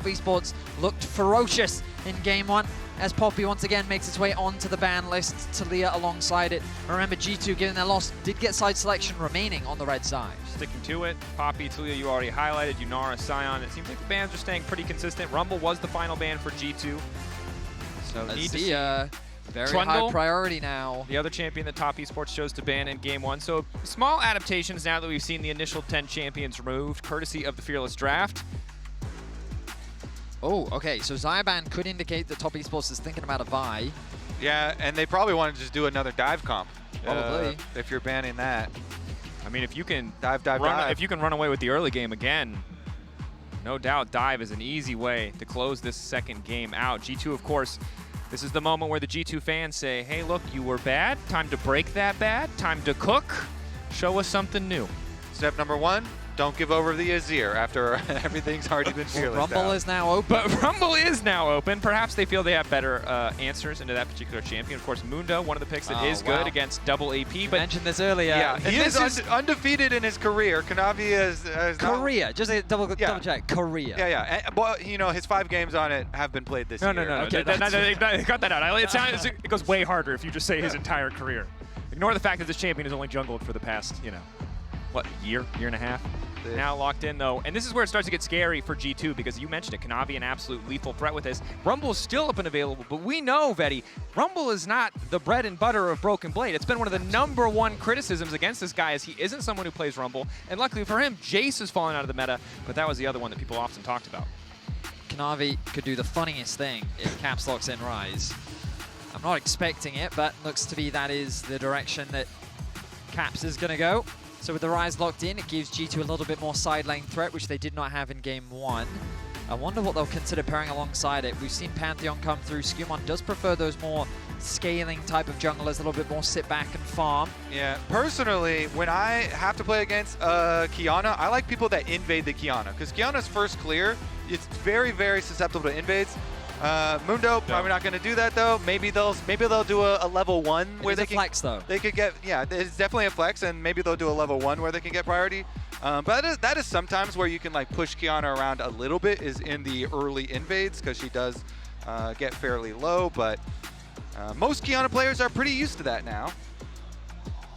Esports looked ferocious in Game 1 as Poppy once again makes its way onto the ban list, Talia alongside it. Remember, G2, given their loss, did get side selection remaining on the red side. Sticking to it. Poppy, Talia, you already highlighted. Yunara, Sion. It seems like the bans are staying pretty consistent. Rumble was the final ban for G2. So need to see. Very Trundle, high priority now. The other champion that Top Esports chose to ban in Game 1. So small adaptations now that we've seen the initial 10 champions removed, courtesy of the Fearless Draft. Oh, okay, so Zyban could indicate that Top Esports is thinking about a buy. Yeah, and they probably want to just do another dive comp. Probably. If you're banning that. I mean, if you can dive. If you can run away with the early game again, no doubt dive is an easy way to close this second game out. G2, of course, this is the moment where the G2 fans say, hey, look, you were bad. Time to break that bad. Time to cook. Show us something new. Step number 1, don't give over the Azir after everything's already been fearless. Rumble is now open. But Rumble is now open. Perhaps they feel they have better answers into that particular champion. Of course, Mundo, one of the picks that is good against double AP. We but mentioned this earlier. Yeah, he is undefeated in his career. Kanavi is Korea. Just a double check. Korea. Yeah. And, well, you know, his 5 games on it have been played this year. No. Okay, cut that out. It goes way harder if you just say his entire career. Ignore the fact that this champion has only jungled for the past, what, year and a half? Now locked in, though. And this is where it starts to get scary for G2, because you mentioned it, Kanavi, an absolute lethal threat with this. Rumble is still up and available, but we know, Vetty, Rumble is not the bread and butter of Broken Blade. It's been one of the #1 criticisms against this guy, as he isn't someone who plays Rumble. And luckily for him, Jace has fallen out of the meta, but that was the other one that people often talked about. Kanavi could do the funniest thing if Caps locks in Ryze. I'm not expecting it, but looks to be that is the direction that Caps is going to go. So with the Ryze locked in, it gives G2 a little bit more side lane threat, which they did not have in Game 1. I wonder what they'll consider pairing alongside it. We've seen Pantheon come through. Skewmond does prefer those more scaling type of junglers, a little bit more sit back and farm. Yeah, personally, when I have to play against Qiyana, I like people that invade the Qiyana, because Qiyana's first clear, it's very, very susceptible to invades. Mundo probably not going to do that though. Maybe they'll do a level 1 where they can flex though. They could get it's definitely a flex, and maybe they'll do a level 1 where they can get priority. But that is sometimes where you can like push Qiyana around a little bit, is in the early invades, because she does get fairly low. But most Qiyana players are pretty used to that now.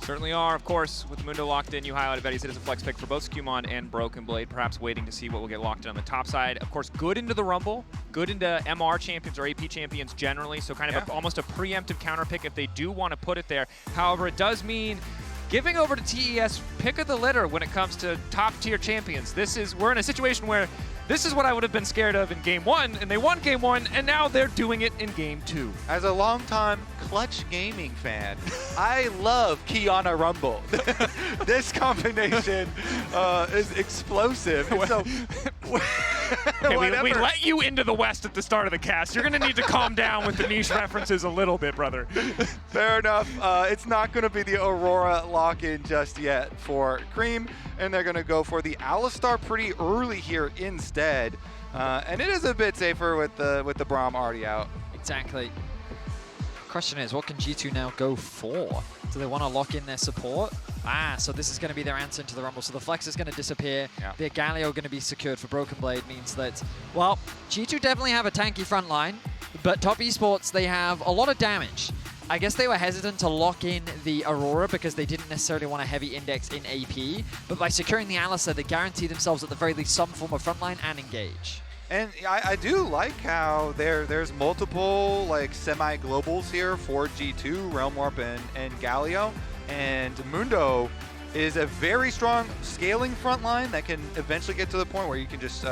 Certainly are, of course, with Mundo locked in. You highlighted Betty's it as a flex pick for both Skewmond and Broken Blade, perhaps waiting to see what will get locked in on the top side. Of course, good into the Rumble, good into MR champions or AP champions generally, so kind of almost a preemptive counter pick if they do want to put it there. However, it does mean giving over to TES pick of the litter when it comes to top tier champions. We're in a situation where this is what I would have been scared of in Game 1, and they won Game 1, and now they're doing it in Game 2. As a longtime Clutch Gaming fan, I love Qiyana Rumble. This combination is explosive. So, hey, we let you into the West at the start of the cast. You're going to need to calm down with the niche references a little bit, brother. Fair enough. It's not going to be the Aurora lock-in just yet for Creme, and they're going to go for the Alistar pretty early here instead. And it is a bit safer with the Braum already out. Exactly. Question is, what can G2 now go for? Do they want to lock in their support? So this is going to be their answer into the Rumble. So the flex is going to disappear. Yeah. The Galio going to be secured for Broken Blade, means that, well, G2 definitely have a tanky front line, but Top Esports, they have a lot of damage. I guess they were hesitant to lock in the Aurora because they didn't necessarily want a heavy index in AP, but by securing the Alistar, they guarantee themselves at the very least some form of frontline and engage. And I do like how there's multiple like semi-globals here for G2, Realm Warp and Galio, and Mundo is a very strong scaling front line that can eventually get to the point where you can just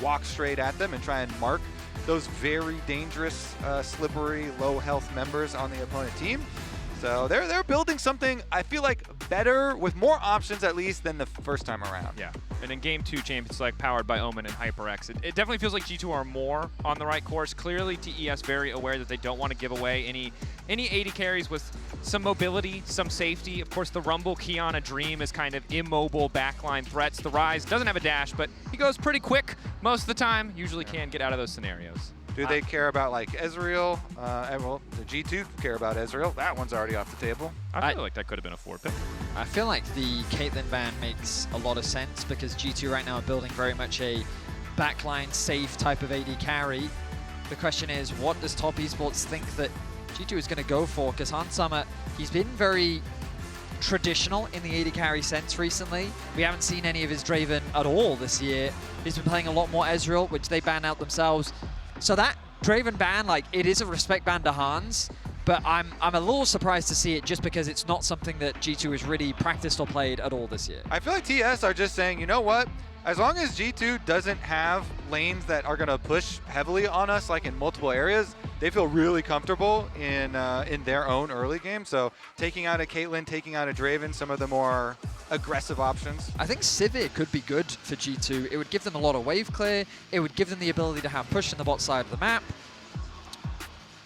walk straight at them and try and mark those very dangerous, slippery, low health members on the opponent team. So they're building something, I feel like, better, with more options at least than the first time around. Yeah, and in Game 2 champions like powered by Omen and HyperX, it definitely feels like G2 are more on the right course. Clearly TES very aware that they don't want to give away any AD carries with some mobility, some safety. Of course, the Rumble Qiyana Dream is kind of immobile backline threats. The Ryze doesn't have a dash, but he goes pretty quick most of the time, usually can get out of those scenarios. Do they care about like Ezreal? Well, the G2 care about Ezreal. That one's already off the table. I feel like that could have been a 4-pick. I feel like the Caitlyn ban makes a lot of sense because G2 right now are building very much a backline safe type of AD carry. The question is, what does Top Esports think that G2 is going to go for? Because Hans Summer, he's been very traditional in the AD carry sense recently. We haven't seen any of his Draven at all this year. He's been playing a lot more Ezreal, which they banned out themselves. So that Draven ban, like, it is a respect ban to Hans, but I'm a little surprised to see it just because it's not something that G2 has really practiced or played at all this year. I feel like TES are just saying, you know what? As long as G2 doesn't have lanes that are going to push heavily on us, like in multiple areas, they feel really comfortable in their own early game. So taking out a Caitlyn, taking out a Draven, some of the more aggressive options. I think Sivir could be good for G2. It would give them a lot of wave clear. It would give them the ability to have push in the bot side of the map.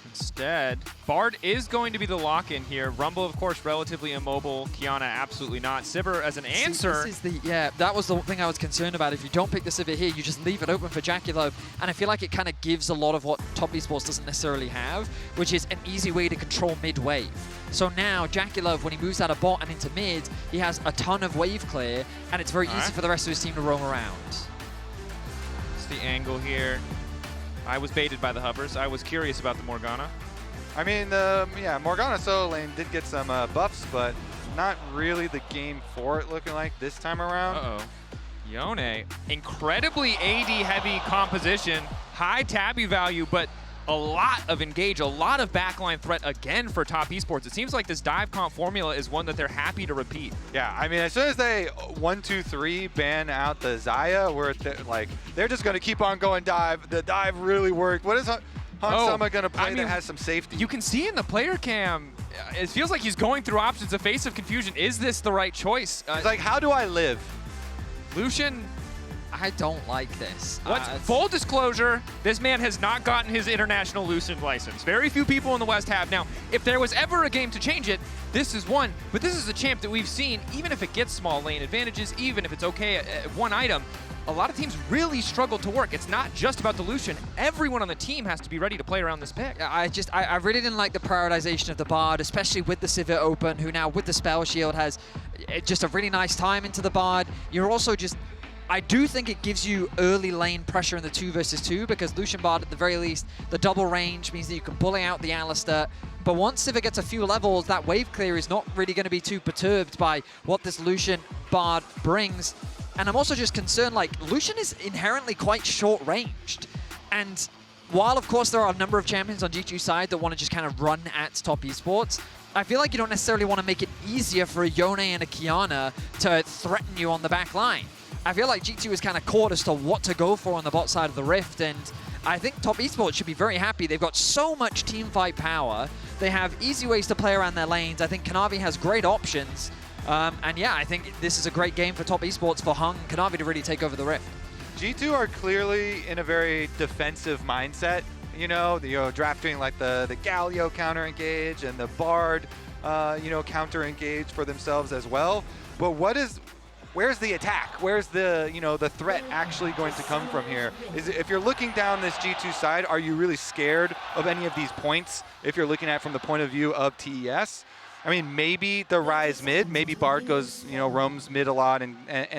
Instead, Bard is going to be the lock-in here. Rumble, of course, relatively immobile. Qiyana, absolutely not. Sivir as an answer. See, that was the thing I was concerned about. If you don't pick the Sivir here, you just leave it open for JackeyLove, and I feel like it kind of gives a lot of what Top Esports doesn't necessarily have, which is an easy way to control mid-wave. So now, JackeyLove, when he moves out of bot and into mid, he has a ton of wave clear, and it's very easy for the rest of his team to roam around. It's the angle here. I was baited by the hovers. I was curious about the Morgana. I mean, yeah, Morgana solo lane did get some buffs, but not really the game for it looking like this time around. Uh-oh. Yone, incredibly AD-heavy composition, high tabby value, but a lot of engage, a lot of backline threat again for Top Esports. It seems like this dive comp formula is one that they're happy to repeat. Yeah, I mean, as soon as they 1, 2, 3 ban out the Xayah, where they're just going to keep on going dive. The dive really worked. What is Hans Summer going to play that has some safety? You can see in the player cam, it feels like he's going through options. A face of confusion. Is this the right choice? It's like, how do I live? Lucian. I don't like this. Full disclosure, this man has not gotten his international Lucian license. Very few people in the West have. Now, if there was ever a game to change it, this is one. But this is a champ that we've seen, even if it gets small lane advantages, even if it's okay at one item, a lot of teams really struggle to work. It's not just about the Lucian. Everyone on the team has to be ready to play around this pick. I really didn't like the prioritization of the Bard, especially with the Sivir open, who now with the spell shield has just a really nice time into the Bard. You're also just... I do think it gives you early lane pressure in the 2 versus 2 because Lucian Bard, at the very least, the double range means that you can bully out the Alistar. But once Sivir gets a few levels, that wave clear is not really going to be too perturbed by what this Lucian Bard brings. And I'm also just concerned, like, Lucian is inherently quite short-ranged. And while, of course, there are a number of champions on G2's side that want to just kind of run at Top Esports, I feel like you don't necessarily want to make it easier for a Yone and a Qiyana to threaten you on the back line. I feel like G2 is kind of caught as to what to go for on the bot side of the Rift, and I think Top Esports should be very happy. They've got so much team fight power. They have easy ways to play around their lanes. I think Kanavi has great options. And yeah, I think this is a great game for Top Esports for Hung and Kanavi to really take over the Rift. G2 are clearly in a very defensive mindset. You know, drafting like the Galio counter engage and the Bard, counter engage for themselves as well. But where's the attack? Where's the, the threat actually going to come from here? If you're looking down this G2 side, are you really scared of any of these points if you're looking at it from the point of view of TES? I mean, maybe the Ryze mid, maybe Bard goes, roams mid a lot, and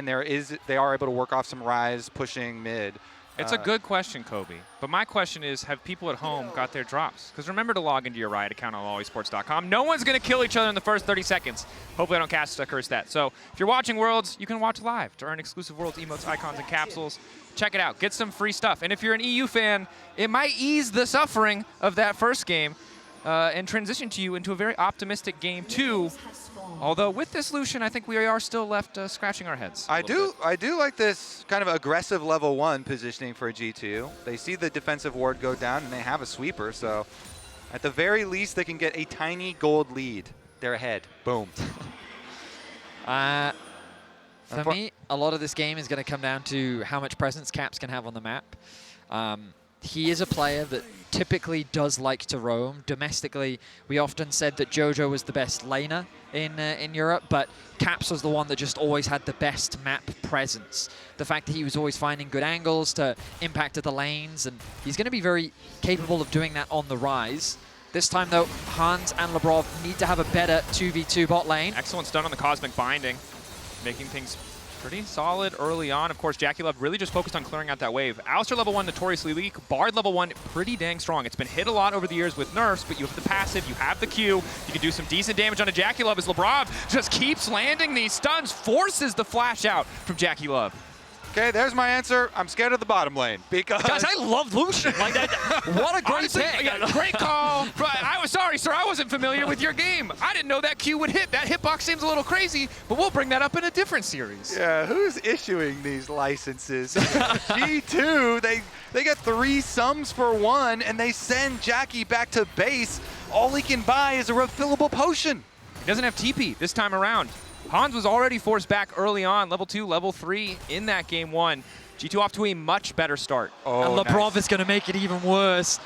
they are able to work off some Ryze pushing mid. It's a good question, Kobe. But my question is, have people at home got their drops? Because remember to log into your Riot account on lolesports.com. No one's going to kill each other in the first 30 seconds. Hopefully I don't cast a curse that. So if you're watching Worlds, you can watch live to earn exclusive Worlds emotes, icons, and capsules. Check it out. Get some free stuff. And if you're an EU fan, it might ease the suffering of that first game and transition to you into a very optimistic game 2. Although with this Lucian, I think we are still left scratching our heads. I do like this kind of aggressive level 1 positioning for G2. They see the defensive ward go down, and they have a sweeper. So at the very least, they can get a tiny gold lead. They're ahead. Boom. For me, a lot of this game is going to come down to how much presence Caps can have on the map. He is a player that typically does like to roam. Domestically, we often said that Jojo was the best laner in Europe, but Caps was the one that just always had the best map presence. The fact that he was always finding good angles to impact the lanes, and he's going to be very capable of doing that on the Ryze. This time, though, Hans and Labrov need to have a better 2v2 bot lane. Excellent stun on the Cosmic Binding, making things Pretty solid early on. Of course, JackeyLove really just focused on clearing out that wave. Alistar level 1, notoriously weak. Bard level 1, pretty dang strong. It's been hit a lot over the years with nerfs, but you have the passive, you have the Q. You can do some decent damage on a JackeyLove as Labrov just keeps landing these stuns, forces the flash out from JackeyLove. Okay, there's my answer. I'm scared of the bottom lane because... Guys, I love Lucian. Like that. What a great Honestly, pick. yeah, great call. But I was sorry, sir. I wasn't familiar with your game. I didn't know that Q would hit. That hitbox seems a little crazy, but we'll bring that up in a different series. Yeah, who's issuing these licenses? G2, they get 3 sums for 1, and they send Jackie back to base. All he can buy is a refillable potion. He doesn't have TP this time around. Hans was already forced back early on, level 2, level 3 in that game 1. G2 off to a much better start. And Labrov is going to make it even worse.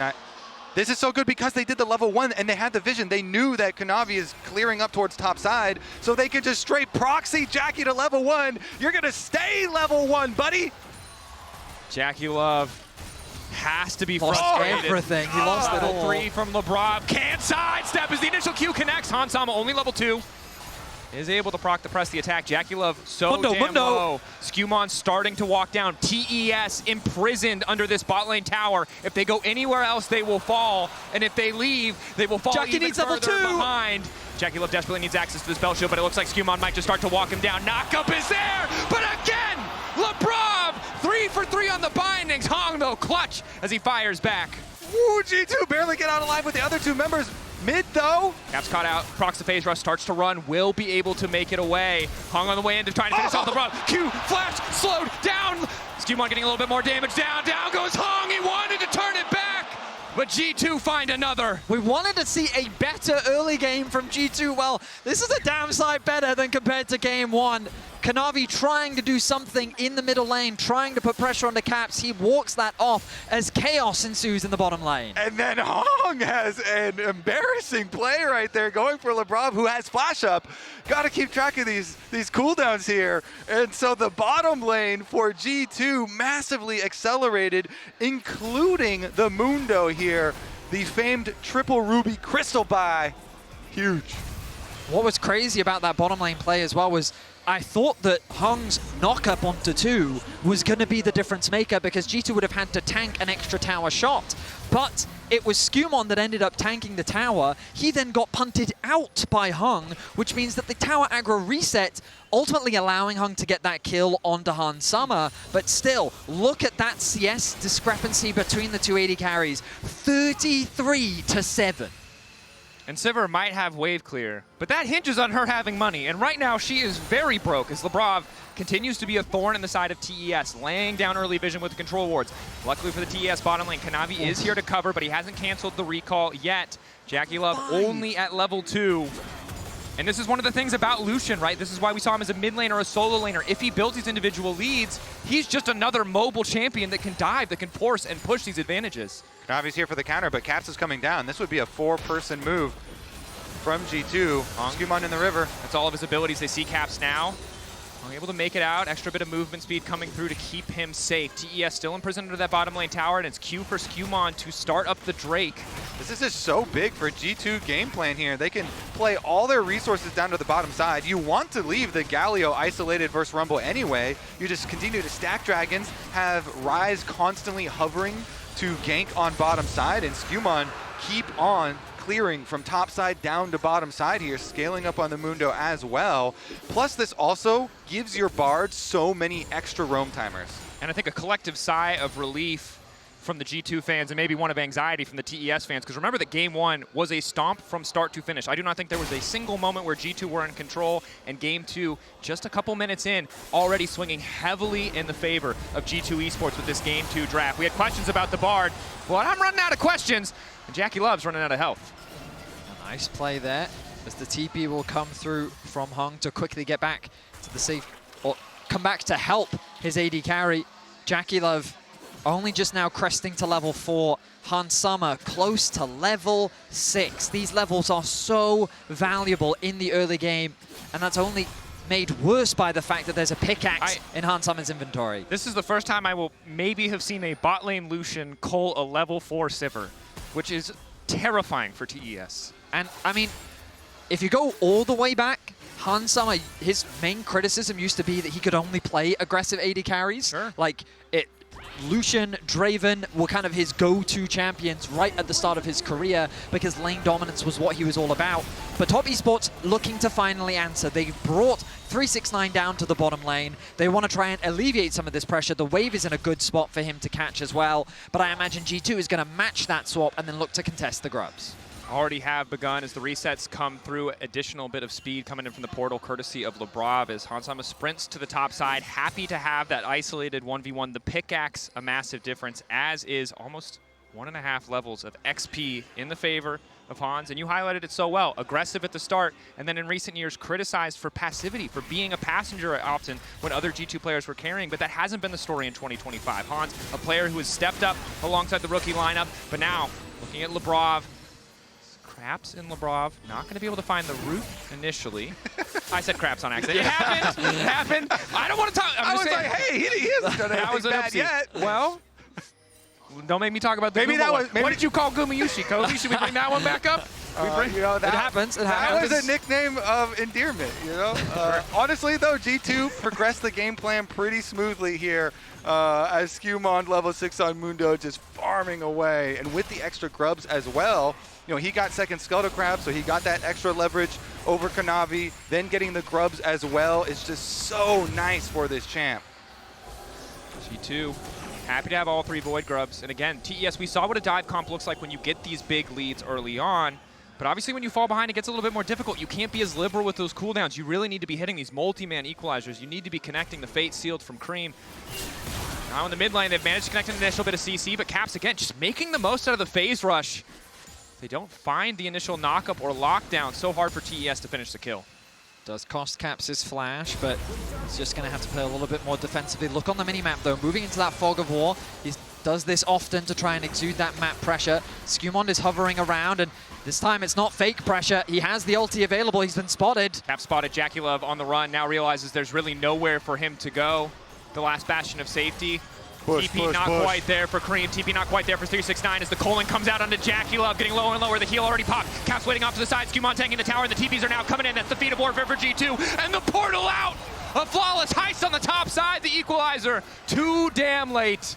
This is so good because they did the level 1 and they had the vision. They knew that Kanavi is clearing up towards top side, so they could just straight proxy Jackie to level 1. You're going to stay level 1, buddy. JackeyLove has to be Lost frustrated. everything. He lost it Level all. 3 from Labrov. Can't sidestep as the initial Q connects. Hansama only level 2. Is able to proc the press the attack. JackeyLove so damn low. Skewmond starting to walk down. TES imprisoned under this bot lane tower. If they go anywhere else, they will fall. And if they leave, they will fall Jackie even needs level further 2. behind. JackeyLove desperately needs access to the spell shield, but it looks like Skewmond might just start to walk him down. Knockup is there, but again, Labrov 3 for 3 on the bindings. Hong though clutch as he fires back. Ooh, G2 barely get out alive with the other 2 members. Mid though. Caps caught out, procs the phase rush, starts to run, will be able to make it away. Hung on the way into trying to finish off the run. Q, flash, slowed down. Skewmond getting a little bit more damage. Down goes Hung. He wanted to turn it back, but G2 find another. We wanted to see a better early game from G2. Well, this is a damn sight better than compared to game 1. Kanavi trying to do something in the middle lane, trying to put pressure on the Caps. He walks that off as chaos ensues in the bottom lane. And then Hong has an embarrassing play right there, going for Labrov, who has flash up. Got to keep track of these cooldowns here. And so the bottom lane for G2 massively accelerated, including the Mundo here. The famed triple ruby crystal buy. Huge. What was crazy about that bottom lane play as well was I thought that Hung's knock-up onto 2 was going to be the difference maker because G2 would have had to tank an extra tower shot. But it was Skewmond that ended up tanking the tower. He then got punted out by Hung, which means that the tower aggro reset, ultimately allowing Hung to get that kill onto Hansama. But still, look at that CS discrepancy between the 280 carries. 33-7. And Sivir might have wave clear, but that hinges on her having money. And right now, she is very broke as Labrov continues to be a thorn in the side of TES, laying down early vision with the control wards. Luckily for the TES bottom lane, Kanavi is here to cover, but he hasn't canceled the recall yet. JackeyLove only at level 2. And this is one of the things about Lucian, right? This is why we saw him as a mid laner or a solo laner. If he builds these individual leads, he's just another mobile champion that can dive, that can force and push these advantages. Kanavi's here for the counter, but Caps is coming down. This would be a 4-person move from G2. Skewmond in the river. That's all of his abilities. They see Caps now. Able to make it out. Extra bit of movement speed coming through to keep him safe. TES still imprisoned under that bottom lane tower, and it's Q for Skewmond to start up the Drake. This is just so big for G2 game plan here. They can play all their resources down to the bottom side. You want to leave the Galio isolated versus Rumble anyway. You just continue to stack dragons, have Ryze constantly hovering to gank on bottom side, and Skewmond keep on clearing from top side down to bottom side here, scaling up on the Mundo as well. Plus, this also gives your Bard so many extra roam timers. And I think a collective sigh of relief from the G2 fans and maybe one of anxiety from the TES fans, because remember that game 1 was a stomp from start to finish. I do not think there was a single moment where G2 were in control, and game 2, just a couple minutes in, already swinging heavily in the favor of G2 Esports with this game 2 draft. We had questions about the Bard, but I'm running out of questions, and JackeyLove's running out of health. Nice play there, as the TP will come through from Hung to quickly get back to the safe, or come back to help his AD carry. JackeyLove only just now cresting to level 4. Hansama close to level 6. These levels are so valuable in the early game, and that's only made worse by the fact that there's a pickaxe in Hansama's inventory. This is the first time I will maybe have seen a bot lane Lucian cull a level 4 Sivir, which is terrifying for TES. And I mean, if you go all the way back Hansama, his main criticism used to be that he could only play aggressive AD carries. Sure. Like, Lucian, Draven were kind of his go-to champions right at the start of his career because lane dominance was what he was all about. But Top Esports looking to finally answer. They've brought 369 down to the bottom lane. They want to try and alleviate some of this pressure. The wave is in a good spot for him to catch as well. But I imagine G2 is going to match that swap and then look to contest the grubs. Already have begun as the resets come through. Additional bit of speed coming in from the portal, courtesy of Labrov, as Hansama sprints to the top side. Happy to have that isolated 1v1. The pickaxe, a massive difference, as is almost 1.5 levels of XP in the favor of Hans. And you highlighted it so well. Aggressive at the start, and then in recent years criticized for passivity, for being a passenger often when other G2 players were carrying. But that hasn't been the story in 2025. Hans, a player who has stepped up alongside the rookie lineup, but now looking at Labrov, Craps in Labrov, not going to be able to find the root initially. I said Craps on accident. It happened. It happened. I don't want to talk. I was like, hey, he hasn't done anything bad yet. Well, don't make me talk about the What did you call Gumayushi, Kobe? Should we bring that one back up? You know, It happens. That was a nickname of endearment, you know? Honestly, though, G2 progressed the game plan pretty smoothly here as Skewmond level 6 on Mundo just farming away. And with the extra grubs as well, you know, he got second Skeletal Crab, so he got that extra leverage over Kanavi. Then getting the grubs as well is just so nice for this champ. G2, happy to have all 3 Void grubs. And again, TES, we saw what a dive comp looks like when you get these big leads early on. But obviously when you fall behind, it gets a little bit more difficult. You can't be as liberal with those cooldowns. You really need to be hitting these multi-man equalizers. You need to be connecting the Fate sealed from Creme. Now in the mid lane, they've managed to connect an initial bit of CC, but Caps, again, just making the most out of the phase rush. They don't find the initial knockup or lockdown. So hard for TES to finish the kill. Does cost Caps his flash, but he's just going to have to play a little bit more defensively. Look on the minimap, though. Moving into that fog of war. He does this often to try and exude that map pressure. Skewmond is hovering around, and this time it's not fake pressure. He has the ulti available. He's been spotted. Cap spotted JackeyLove on the run. Now realizes there's really nowhere for him to go. The last bastion of safety. TP not quite there for Creme. TP not quite there for 369 as the Colon comes out onto JackeyLove, getting lower and lower. The heal already popped. Caps waiting off to the side. Skewmond tanking the tower, and the TPs are now coming in. That's the feat of warfare for G2. And the portal out! A flawless heist on the top side. The equalizer. Too damn late.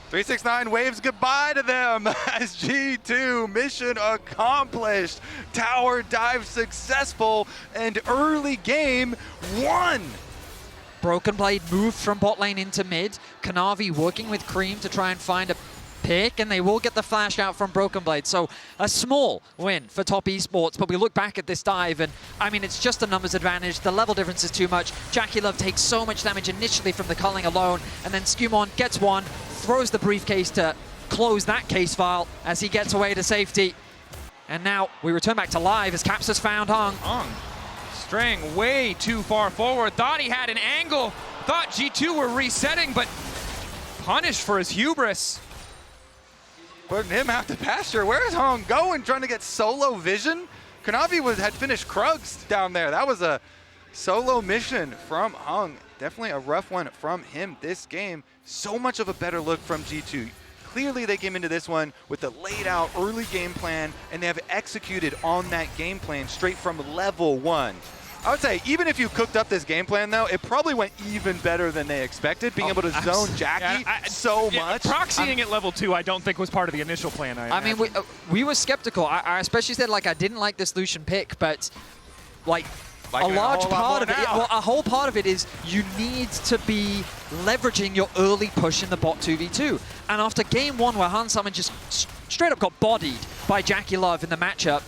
369 waves goodbye to them as G2 mission accomplished. Tower dive successful and early game won. Broken Blade moved from bot lane into mid. Kanavi working with Creme to try and find a pick, and they will get the flash out from Broken Blade. So a small win for Top Esports, but we look back at this dive, and I mean, it's just a numbers advantage. The level difference is too much. JackeyLove takes so much damage initially from the culling alone, and then Skewmond gets one, throws the briefcase to close that case file as he gets away to safety. And now we return back to live as Caps has found Hung. Straying way too far forward. Thought he had an angle. Thought G2 were resetting, but punished for his hubris. Putting him out to pasture. Where's Hung going? Trying to get solo vision? Kanavi had finished Krugs down there. That was a solo mission from Hung. Definitely a rough one from him this game. So much of a better look from G2. Clearly they came into this one with a laid out early game plan, and they have executed on that game plan straight from level 1. I would say, even if you cooked up this game plan, though, it probably went even better than they expected, being able to zone Jackie so much. Proxying at level 2, I don't think was part of the initial plan. I mean, we were skeptical. I especially said, like, I didn't like this Lucian pick, but, like a large part of it, well, a whole part of it is you need to be leveraging your early push in the bot 2v2. And after game 1, where Hansama just straight up got bodied by JackeyLove in the matchup,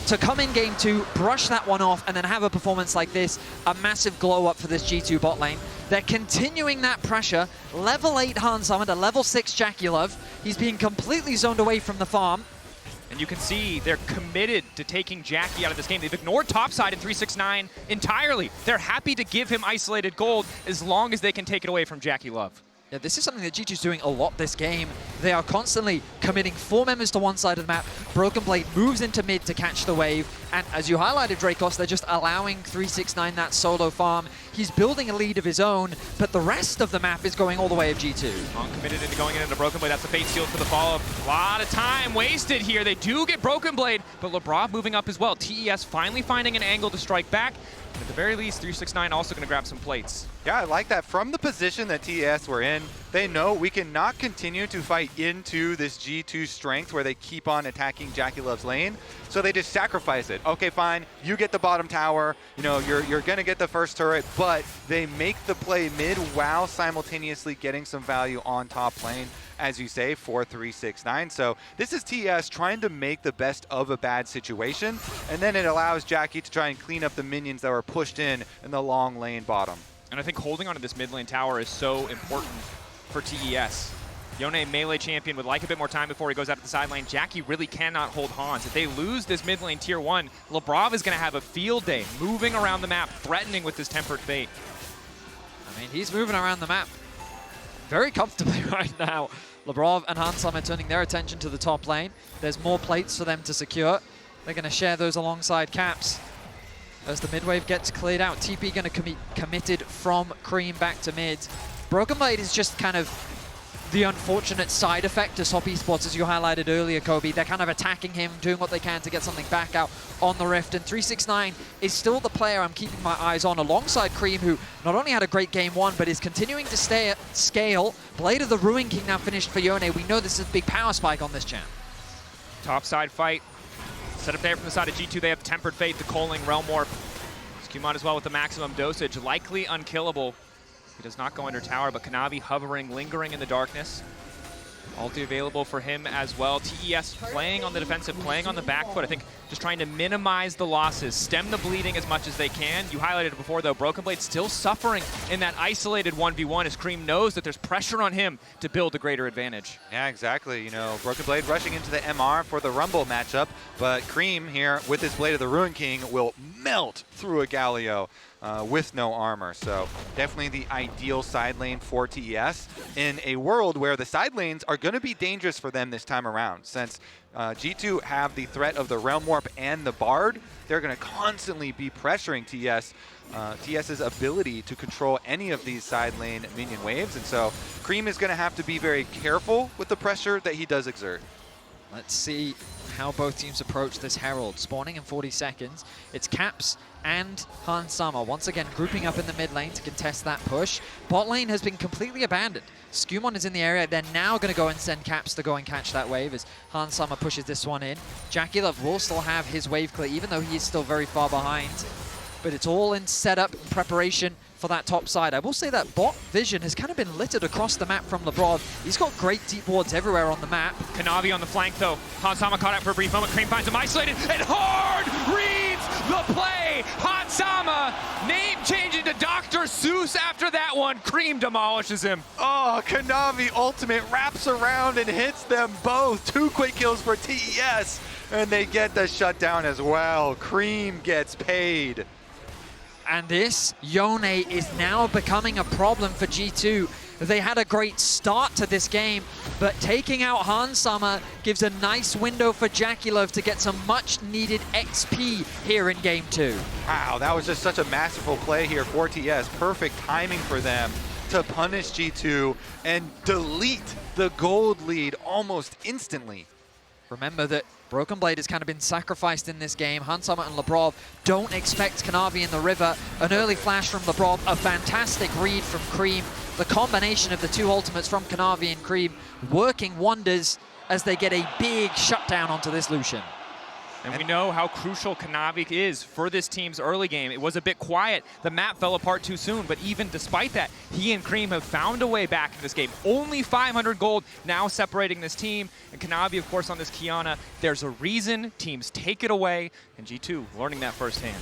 to come in game 2, brush that one off, and then have a performance like this, a massive glow up for this G2 bot lane. They're continuing that pressure. Level 8 Hansama to level 6 JackeyLove. He's being completely zoned away from the farm. And you can see they're committed to taking Jackie out of this game. They've ignored topside in 369 entirely. They're happy to give him isolated gold as long as they can take it away from JackeyLove. Yeah, this is something that G2's doing a lot this game. They are constantly committing 4 members to one side of the map. Broken Blade moves into mid to catch the wave. And as you highlighted, Dracos, they're just allowing 369 that solo farm. He's building a lead of his own, but the rest of the map is going all the way of G2. Committed into going into Broken Blade. That's the Fate Shield for the follow-up. A lot of time wasted here. They do get Broken Blade, but Labrov moving up as well. TES finally finding an angle to strike back. At the very least, 369 also going to grab some plates. Yeah, I like that. From the position that TES were in, they know we cannot continue to fight into this G2 strength where they keep on attacking JackeyLove's lane. So they just sacrifice it. Okay, fine, you get the bottom tower, you know, you're gonna get the first turret, but they make the play mid while simultaneously getting some value on top lane, as you say, 4-3-6-9. So this is TES trying to make the best of a bad situation, and then it allows Jackie to try and clean up the minions that were pushed in the long lane bottom. And I think holding onto this mid lane tower is so important for TES. Yone, melee champion, would like a bit more time before he goes out to the side lane. Jackie really cannot hold Hans. If they lose this mid lane tier 1, Labrov is going to have a field day, moving around the map, threatening with this tempered fate. I mean, he's moving around the map very comfortably right now. Labrov and Hans are turning their attention to the top lane. There's more plates for them to secure. They're going to share those alongside Caps. As the mid wave gets cleared out, TP going to be committed from Creme back to mid. Broken Blade is just kind of the unfortunate side effect to Top Esports, as you highlighted earlier, Kobe. They're kind of attacking him, doing what they can to get something back out on the Rift. And 369 is still the player I'm keeping my eyes on, alongside Creme, who not only had a great game 1, but is continuing to stay at scale. Blade of the Ruin King now finished for Yone. We know this is a big power spike on this champ. Top side fight. Set up there from the side of G2, they have Tempered Fate, the Culling, Realm Warp. Skewmond as well with the maximum dosage, likely unkillable. He does not go under tower, but Kanavi hovering, lingering in the darkness. Ulti available for him as well. TES playing on the defensive, playing on the back foot. I think just trying to minimize the losses, stem the bleeding as much as they can. You highlighted it before, though. Broken Blade still suffering in that isolated 1v1 as Creme knows that there's pressure on him to build a greater advantage. Yeah, exactly. You know, Broken Blade rushing into the MR for the Rumble matchup, but Creme here with his Blade of the Ruin King will melt through a Galio with no armor. So definitely the ideal side lane for TES in a world where the side lanes are going to be dangerous for them this time around. Since G2 have the threat of the Realm Warp and the Bard, they're going to constantly be pressuring TES. TES's ability to control any of these side lane minion waves, and so Creme is going to have to be very careful with the pressure that he does exert. Let's see how both teams approach this Herald. Spawning in 40 seconds. It's Caps and Hans Sama once again grouping up in the mid lane to contest that push. Bot lane has been completely abandoned. Skewmond is in the area. They're now going to go and send Caps to go and catch that wave as Hans Sama pushes this one in. JackeyLove will still have his wave clear, even though he is still very far behind. But it's all in setup and preparation for that top side. I will say that bot vision has kind of been littered across the map from Labrov. He's got great deep wards everywhere on the map. Kanavi on the flank, though. Hans Sama caught out for a brief moment. Creme finds him isolated, and Hard reads the play. Hans Sama, name changing to Dr. Seuss after that one. Creme demolishes him. Oh, Kanavi ultimate wraps around and hits them both. 2 quick kills for TES, and they get the shutdown as well. Creme gets paid. And this, Yone, is now becoming a problem for G2. They had a great start to this game, but taking out Hans Sama gives a nice window for JackeyLove to get some much-needed XP here in Game 2. Wow, that was just such a masterful play here for TES. Perfect timing for them to punish G2 and delete the gold lead almost instantly. Remember that Broken Blade has kind of been sacrificed in this game. Hans Sama and Labrov don't expect Kanavi in the river. An early flash from Labrov, a fantastic read from Creme. The combination of the 2 ultimates from Kanavi and Creme working wonders as they get a big shutdown onto this Lucian. And we know how crucial Kanavi is for this team's early game. It was a bit quiet. The map fell apart too soon, but even despite that, he and Creme have found a way back in this game. Only 500 gold now separating this team. And Kanavi, of course, on this Qiyana. There's a reason teams take it away, and G2 learning that firsthand.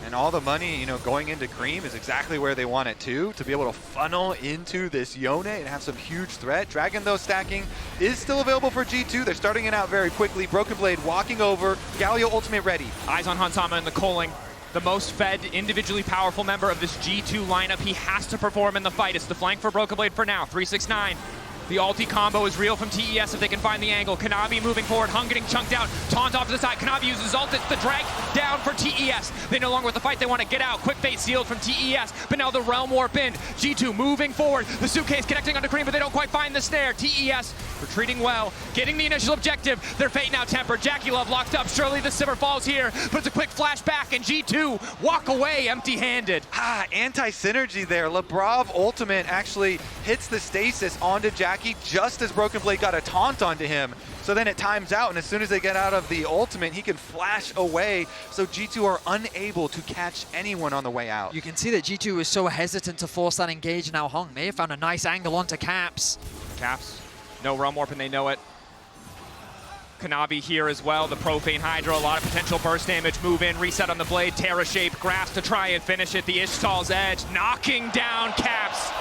And all the money, you know, going into Creme is exactly where they want it to be able to funnel into this Yone and have some huge threat. Dragon, though, stacking is still available for G2. They're starting it out very quickly. Broken Blade walking over. Galio ultimate ready. Eyes on Hans Sama and the Culling. The most fed, individually powerful member of this G2 lineup. He has to perform in the fight. It's the flank for Broken Blade for now. 369. The ulti combo is real from TES if they can find the angle. Kanavi moving forward, Hung getting chunked out, taunt off to the side. Kanavi uses ult, it's the drag down for TES. They no longer with the fight, they want to get out. Quick fate sealed from TES, but now the Realm Warp in. G2 moving forward, the suitcase connecting onto Creme, but they don't quite find the snare. TES retreating well, getting the initial objective. Their fate now tempered. JackeyLove locked up, surely the Sivir falls here, but it's a quick flash back, and G2 walk away empty-handed. Anti-synergy there. Labrov ultimate actually hits the stasis onto Jackie just as Broken Blade got a taunt onto him. So then it times out, and as soon as they get out of the ultimate, he can flash away. So G2 are unable to catch anyone on the way out. You can see that G2 was so hesitant to force that engage. Now Hung may have found a nice angle onto Caps. Caps, no Realm Warp, and they know it. Kanavi here as well, the Profane Hydra, a lot of potential burst damage, move in, reset on the blade, Terra shape, grasp to try and finish it, the Ishtal's edge, knocking down Caps.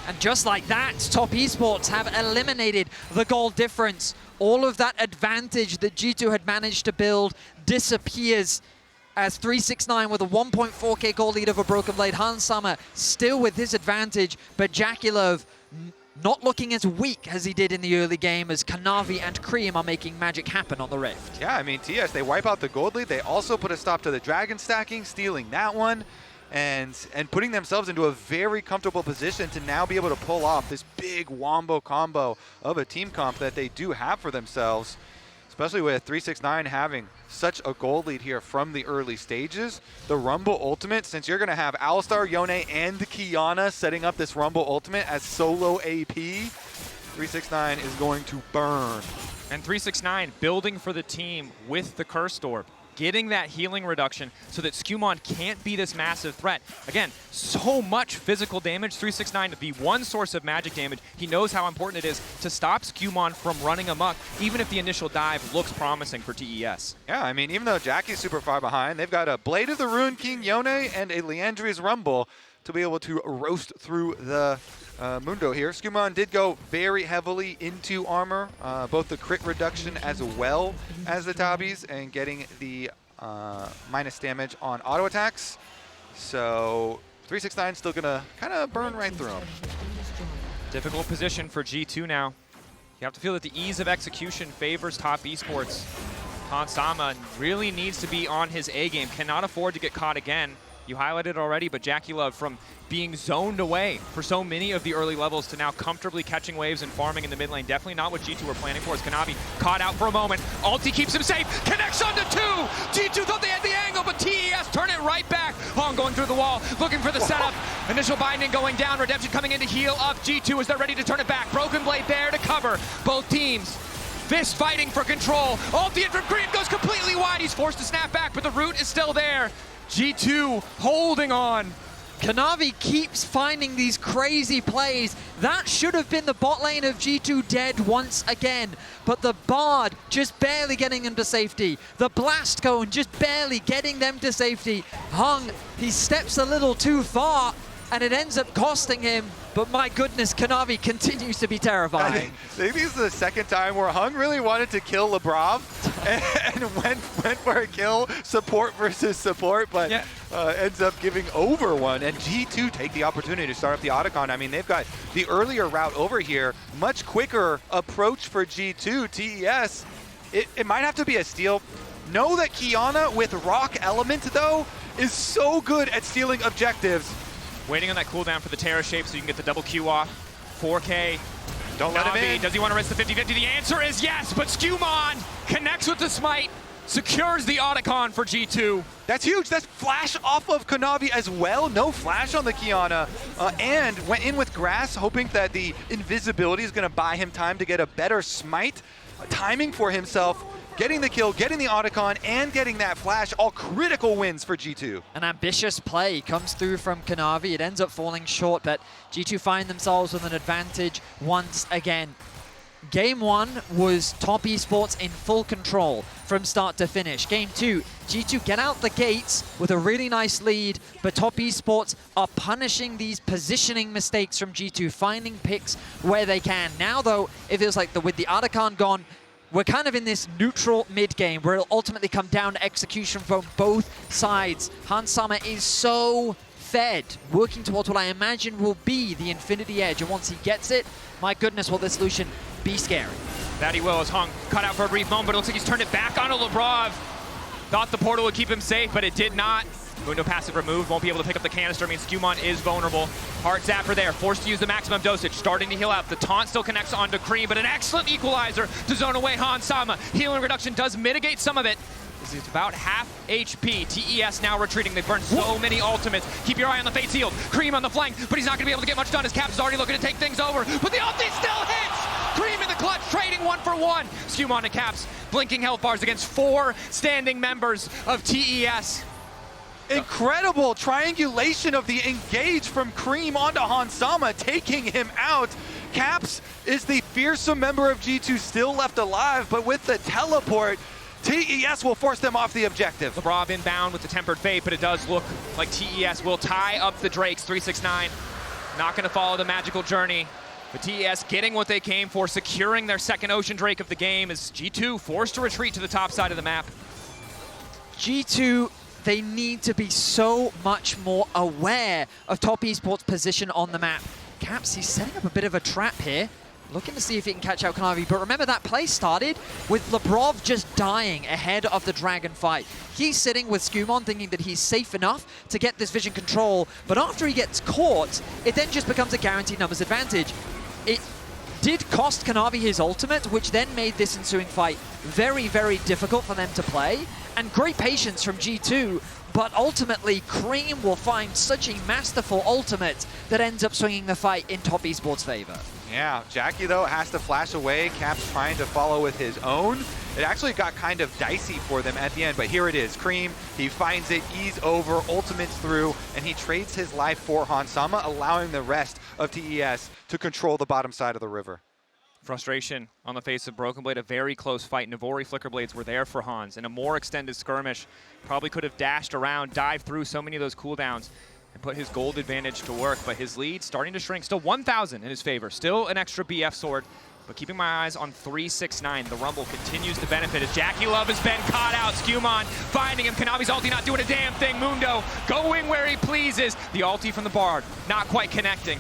And just like that, Top Esports have eliminated the goal difference. All of that advantage that G2 had managed to build disappears as 369 with a 1.4k goal lead over Broken Blade. Hans Summer still with his advantage, but JackeyLove not looking as weak as he did in the early game, as Kanavi and Creme are making magic happen on the Rift. Yeah, I mean, TS, they wipe out the gold lead. They also put a stop to the dragon stacking, stealing that one, and putting themselves into a very comfortable position to now be able to pull off this big wombo combo of a team comp that they do have for themselves, especially with 369 having such a gold lead here from the early stages. The Rumble Ultimate, since you're going to have Alistar, Yone, and Qiyana setting up this Rumble Ultimate as solo AP, 369 is going to burn. And 369 building for the team with the Cursed Orb, getting that healing reduction so that Skewmond can't be this massive threat. Again, so much physical damage. 369 the one source of magic damage. He knows how important it is to stop Skewmond from running amok, even if the initial dive looks promising for TES. Yeah, I mean, even though Jackie's super far behind, they've got a Blade of the Ruined King Yone and a Leandri's Rumble to be able to roast through the Mundo here. Skewmond did go very heavily into armor, both the crit reduction as well as the tabbies, and getting the minus damage on auto attacks. So 369 still gonna kind of burn right through him. Difficult position for G2 now. You have to feel that the ease of execution favors Top Esports. Hansama really needs to be on his A game, cannot afford to get caught again. You highlighted it already, but JackeyLove, from being zoned away for so many of the early levels to now comfortably catching waves and farming in the mid lane. Definitely not what G2 were planning for, as Kanavi caught out for a moment. Ulti keeps him safe, connects onto two! G2 thought they had the angle, but TES turn it right back. Hong going through the wall, looking for the setup. Initial binding going down, Redemption coming in to heal up G2 as they're ready to turn it back. Broken Blade there to cover both teams. Fist fighting for control. Ulti in from Creme goes completely wide. He's forced to snap back, but the root is still there. G2 holding on. Kanavi keeps finding these crazy plays. That should have been the bot lane of G2 dead once again, but the Bard just barely getting them to safety. The Blast Cone just barely getting them to safety. Hung, he steps a little too far, and it ends up costing him. But my goodness, Kanavi continues to be terrifying. I think this is the second time where Hung really wanted to kill Labrov and went for a kill, support versus support, but yeah. Ends up giving over one. And G2 take the opportunity to start up the Otacon. I mean, they've got the earlier route over here, much quicker approach for G2. TES, it might have to be a steal. Know that Qiyana with Rock Element, though, is so good at stealing objectives. Waiting on that cooldown for the Terra shape so you can get the double Q off. 4K. Don't let him in. Does he want to risk the 50-50? The answer is yes, but Skewmond connects with the smite, secures the Otacon for G2. That's huge. That's flash off of Kanavi as well. No flash on the Qiyana. And went in with Grass, hoping that the invisibility is going to buy him time to get a better smite. Timing for himself. Getting the kill, getting the Otacon, and getting that flash, all critical wins for G2. An ambitious play comes through from Kanavi. It ends up falling short, but G2 find themselves with an advantage once again. Game 1 was Top Esports in full control from start to finish. Game 2, G2 get out the gates with a really nice lead, but Top Esports are punishing these positioning mistakes from G2, finding picks where they can. Now, though, it feels like with the Otacon gone, we're kind of in this neutral mid-game where it'll ultimately come down to execution from both sides. Hans Summer is so fed, working towards what I imagine will be the Infinity Edge. And once he gets it, my goodness, will this Lucian be scary. That he will, as Hung cut out for a brief moment, but it looks like he's turned it back onto Labrov. Thought the portal would keep him safe, but it did not. Mundo passive removed, won't be able to pick up the canister, means Skewmond is vulnerable. Heart Zapper there, forced to use the maximum dosage, starting to heal out. The taunt still connects onto Creme, but an excellent equalizer to zone away Han Sama. Healing reduction does mitigate some of it. This is about half HP. TES now retreating. They've burned so many ultimates. Keep your eye on the Fate's Healed. Creme on the flank, but he's not going to be able to get much done. His Caps is already looking to take things over, but the ulti still hits! Creme in the clutch, trading 1-for-1. Skewmond and Caps blinking health bars against 4 standing members of TES. Incredible triangulation of the engage from Creme onto Han Sama, taking him out. Caps is the fearsome member of G2 still left alive, but with the teleport, TES will force them off the objective. Labrov inbound with the Tempered Fate, but it does look like TES will tie up the Drakes. 369, not going to follow the magical journey. But TES getting what they came for, securing their second Ocean Drake of the game, as G2 forced to retreat to the top side of the map. G2, they need to be so much more aware of Top Esports' position on the map. Caps, he's setting up a bit of a trap here, looking to see if he can catch out Kanavi. But remember, that play started with Labrov just dying ahead of the Dragon fight. He's sitting with Skewmond thinking that he's safe enough to get this vision control, but after he gets caught, it then just becomes a guaranteed numbers advantage. It did cost Kanavi his ultimate, which then made this ensuing fight very, very difficult for them to play. And great patience from G2, but ultimately Creme will find such a masterful ultimate that ends up swinging the fight in Top Esports' favor. Yeah, Jackie, though, has to flash away. Caps trying to follow with his own. It actually got kind of dicey for them at the end, but here it is. Creme, he finds it, ease over, ultimates through, and he trades his life for Han Sama, allowing the rest of TES to control the bottom side of the river. Frustration on the face of Broken Blade, a very close fight. Navori Flicker Blades were there for Hans. In a more extended skirmish, probably could have dashed around, dived through so many of those cooldowns, and put his gold advantage to work. But his lead starting to shrink. Still 1,000 in his favor. Still an extra BF sword. But keeping my eyes on 369, the Rumble continues to benefit as JackeyLove has been caught out. Skewmond finding him. Kanavi's ulti not doing a damn thing. Mundo going where he pleases. The ulti from the Bard not quite connecting.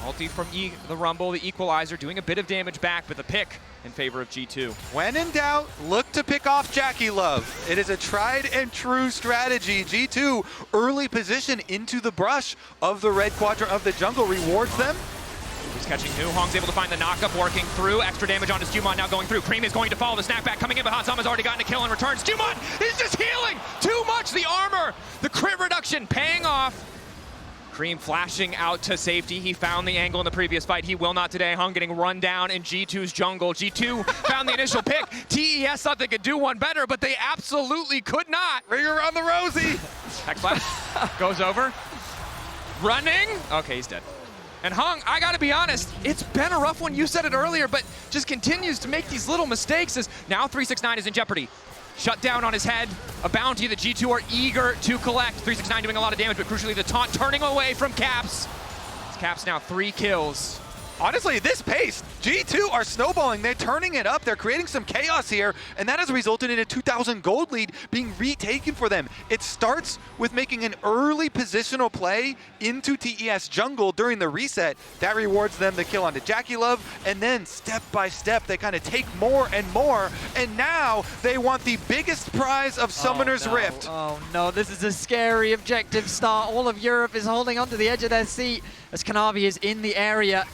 Ulti from the Rumble, the equalizer, doing a bit of damage back, but the pick in favor of G2. When in doubt, look to pick off JackeyLove. It is a tried and true strategy. G2, early position into the brush of the red quadrant of the jungle, rewards them. He's catching Nu. Hong's able to find the knockup, working through. Extra damage onto Skewmond now going through. Creme is going to follow the snapback coming in, but Han Sama's already gotten a kill in return. Skewmond is just healing too much. The armor, the crit reduction paying off. Creme flashing out to safety. He found the angle in the previous fight. He will not today. Hung getting run down in G2's jungle. G2 found the initial pick. TES thought they could do one better, but they absolutely could not. Ring around the rosy. Hex flash goes over. Running. Okay, he's dead. And Hung, I gotta be honest, it's been a rough one. You said it earlier, but just continues to make these little mistakes as now 369 is in jeopardy. Shut down on his head, a bounty that G2 are eager to collect. 369 doing a lot of damage, but crucially the taunt turning away from Caps. Caps now 3 kills. Honestly, this pace, G2 are snowballing. They're turning it up. They're creating some chaos here, and that has resulted in a 2,000 gold lead being retaken for them. It starts with making an early positional play into TES jungle during the reset. That rewards them the kill onto JackeyLove, and then step by step, they kind of take more and more, and now they want the biggest prize of Summoner's Rift. Oh no, this is a scary objective start. All of Europe is holding onto the edge of their seat as Kanavi is in the area.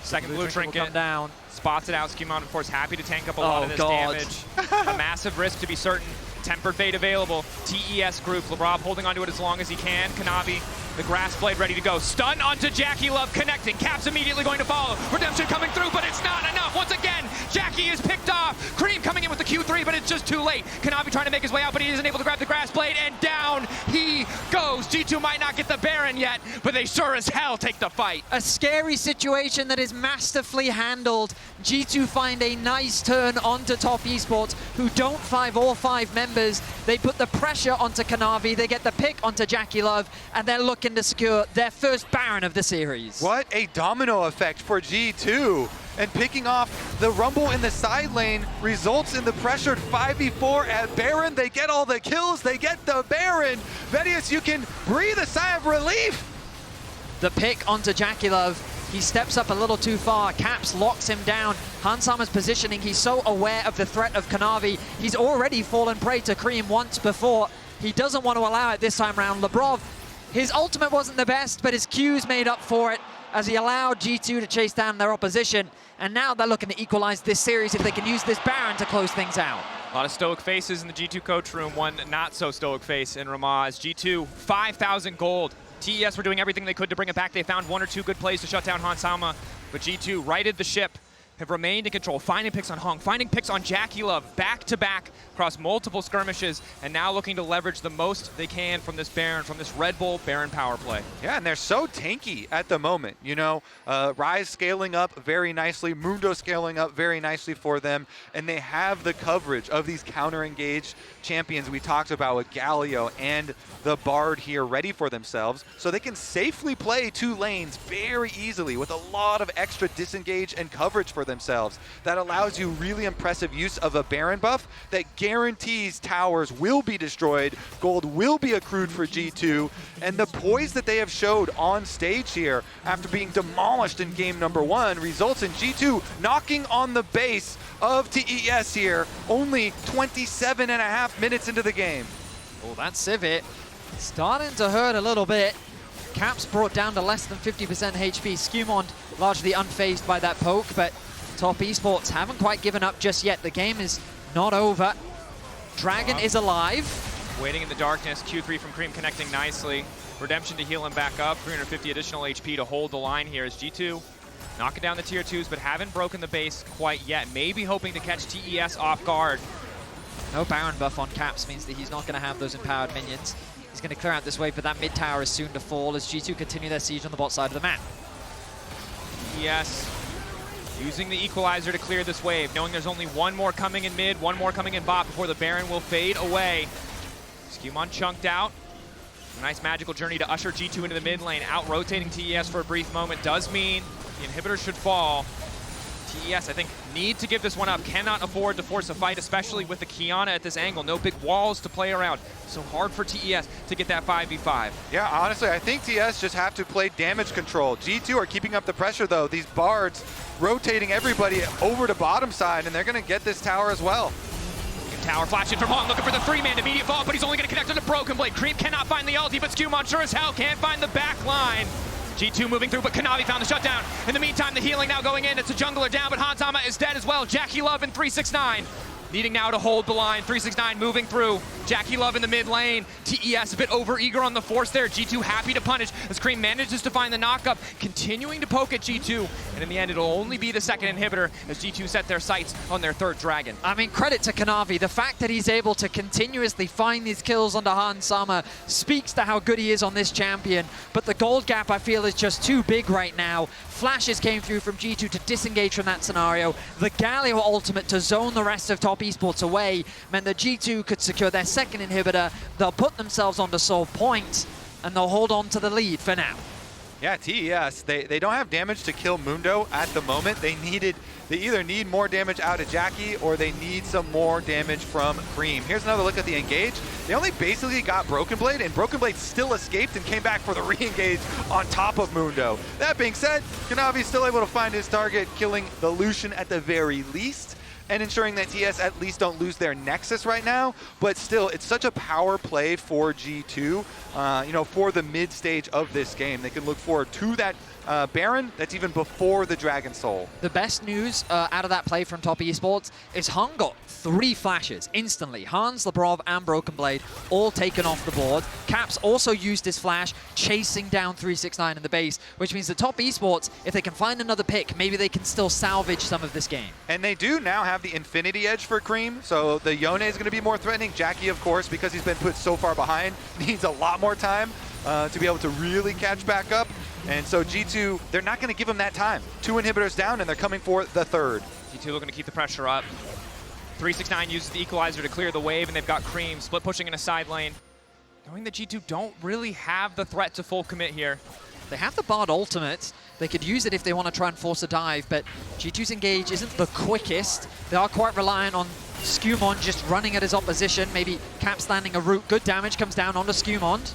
Second blue trinket down. Spots it out. Skewmond, of course, happy to tank up a lot of this damage. A massive risk to be certain. Tempered Fate available. TES group. Labrov holding onto it as long as he can. Kanavi, the grass blade ready to go. Stun onto JackeyLove, connecting. Caps immediately going to follow. Redemption coming through, but it's not enough. Once again, Jackie is picked off. Creme coming in with the Q3, but it's just too late. Kanavi trying to make his way out, but he isn't able to grab the grass blade, and down he goes. G2 might not get the Baron yet, but they sure as hell take the fight. A scary situation that is masterfully handled. G2 find a nice turn onto Top Esports, who don't 5 or 5 members. They put the pressure onto Kanavi, they get the pick onto JackeyLove, and they're looking to secure their first Baron of the series. What a domino effect for G2. And picking off the rumble in the side lane results in the pressured 5v4 at Baron. They get all the kills, they get the Baron. Vedius, you can breathe a sigh of relief. The pick onto JackeyLove. He steps up a little too far. Caps locks him down. Hanzama's positioning. He's so aware of the threat of Kanavi. He's already fallen prey to Creme once before. He doesn't want to allow it this time around. Labrov, his ultimate wasn't the best, but his Q's made up for it as he allowed G2 to chase down their opposition. And now they're looking to equalize this series if they can use this Baron to close things out. A lot of stoic faces in the G2 coach room. One not so stoic face in Ramaz. G2, 5,000 gold. TES were doing everything they could to bring it back. They found one or two good plays to shut down Hanzama, but G2 righted the ship, have remained in control, finding picks on Hong, finding picks on JackeyLove, back-to-back across multiple skirmishes, and now looking to leverage the most they can from this Baron, from this Red Bull Baron power play. Yeah, and they're so tanky at the moment. You know, Ryze scaling up very nicely, Mundo scaling up very nicely for them, and they have the coverage of these counter-engaged champions we talked about with Galio and the Bard here ready for themselves, so they can safely play two lanes very easily with a lot of extra disengage and coverage for themselves. That allows you really impressive use of a Baron buff that guarantees towers will be destroyed, gold will be accrued for G2, and the poise that they have showed on stage here after being demolished in game number 1 results in G2 knocking on the base of TES here, only 27.5 minutes into the game. Oh, that Sivir starting to hurt a little bit. Caps brought down to less than 50% HP. Skewmond largely unfazed by that poke, but Top Esports haven't quite given up just yet. The game is not over. Dragon is alive. Waiting in the darkness, Q3 from Creme connecting nicely. Redemption to heal him back up, 350 additional HP to hold the line here as G2 knocking down the tier 2s, but haven't broken the base quite yet. Maybe hoping to catch TES off guard. No Baron buff on Caps means that he's not going to have those empowered minions. He's going to clear out this wave, but that mid tower is soon to fall as G2 continue their siege on the bot side of the map. TES using the equalizer to clear this wave, knowing there's only one more coming in mid, one more coming in bot before the Baron will fade away. Skewmond chunked out. A nice magical journey to usher G2 into the mid lane, out-rotating TES for a brief moment does mean the inhibitor should fall. TES, I think, need to give this one up. Cannot afford to force a fight, especially with the Qiyana at this angle. No big walls to play around. So hard for TES to get that 5v5. Yeah, honestly, I think TES just have to play damage control. G2 are keeping up the pressure, though. These Bards rotating everybody over to bottom side, and they're going to get this tower as well. Tower flashing from Hong, looking for the free man, immediate fall, but he's only going to connect on the Broken Blade. Creme cannot find the ulti, but Skewmond sure as hell can't find the back line. G2 moving through, but Kanavi found the shutdown. In the meantime, the healing now going in. It's a jungler down, but Hanzama is dead as well. JackeyLove and 369 needing now to hold the line. 369 moving through. JackeyLove in the mid lane. TES a bit over-eager on the force there. G2 happy to punish as Creme manages to find the knockup, continuing to poke at G2. And in the end, it'll only be the second inhibitor as G2 set their sights on their third dragon. I mean, credit to Kanavi. The fact that he's able to continuously find these kills onto Hanzama speaks to how good he is on this champion. But the gold gap, I feel, is just too big right now. Flashes came through from G2 to disengage from that scenario. The Galio ultimate to zone the rest of Top Esports away meant that G2 could secure their second inhibitor. They'll put themselves onto Soul Point, and they'll hold on to the lead for now. Yeah, TES, they don't have damage to kill Mundo at the moment. They either need more damage out of Jackie or they need some more damage from Creme. Here's another look at the engage. They only basically got Broken Blade, and Broken Blade still escaped and came back for the re-engage on top of Mundo. That being said, Kanavi's still able to find his target, killing the Lucian at the very least, and ensuring that TES at least don't lose their Nexus right now. But still, it's such a power play for G2, you know, for the mid stage of this game. They can look forward to that Baron that's even before the Dragon Soul. The best news out of that play from Top Esports is Hong got 3 flashes instantly. Hans, Labrov, and Broken Blade all taken off the board. Caps also used his flash, chasing down 369 in the base, which means that Top Esports, if they can find another pick, maybe they can still salvage some of this game. And they do now have the Infinity Edge for Creme, so the Yone is going to be more threatening. Jackie, of course, because he's been put so far behind, needs a lot more time to be able to really catch back up. And so G2, they're not going to give him that time. 2 inhibitors down, and they're coming for the third. G2 looking to keep the pressure up. 369 uses the equalizer to clear the wave, and they've got Creme split pushing in a side lane. Knowing that G2 don't really have the threat to full commit here. They have the Bard ultimate. They could use it if they want to try and force a dive, but G2's engage isn't the quickest. They are quite reliant on Skewmond just running at his opposition, maybe Caps landing a root. Good damage comes down onto Skewmond.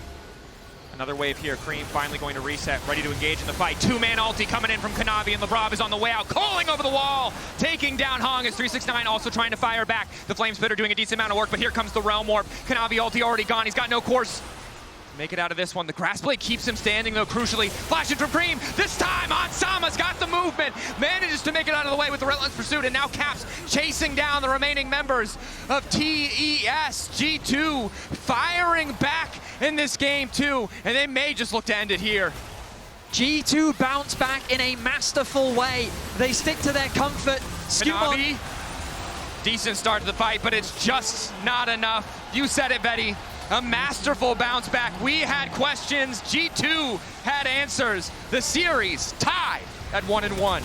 Another wave here. Creme finally going to reset, ready to engage in the fight. Two-man ulti coming in from Kanavi, and Labrov is on the way out, calling over the wall, taking down Hong as 369 also trying to fire back. The Flame Spitter doing a decent amount of work, but here comes the Realm Warp. Kanavi ulti already gone. He's got no course. Make it out of this one. The Grass Blade keeps him standing, though, crucially. Flashing from Creme. This time, Ansama's got the movement. Manages to make it out of the way with the Relentless Pursuit, and now Caps chasing down the remaining members of TES. G2 firing back in this game, too, and they may just look to end it here. G2 bounce back in a masterful way. They stick to their comfort. Kanavi, decent start to the fight, but it's just not enough. You said it, Betty. A masterful bounce back. We had questions. G2 had answers. The series tied at 1-1.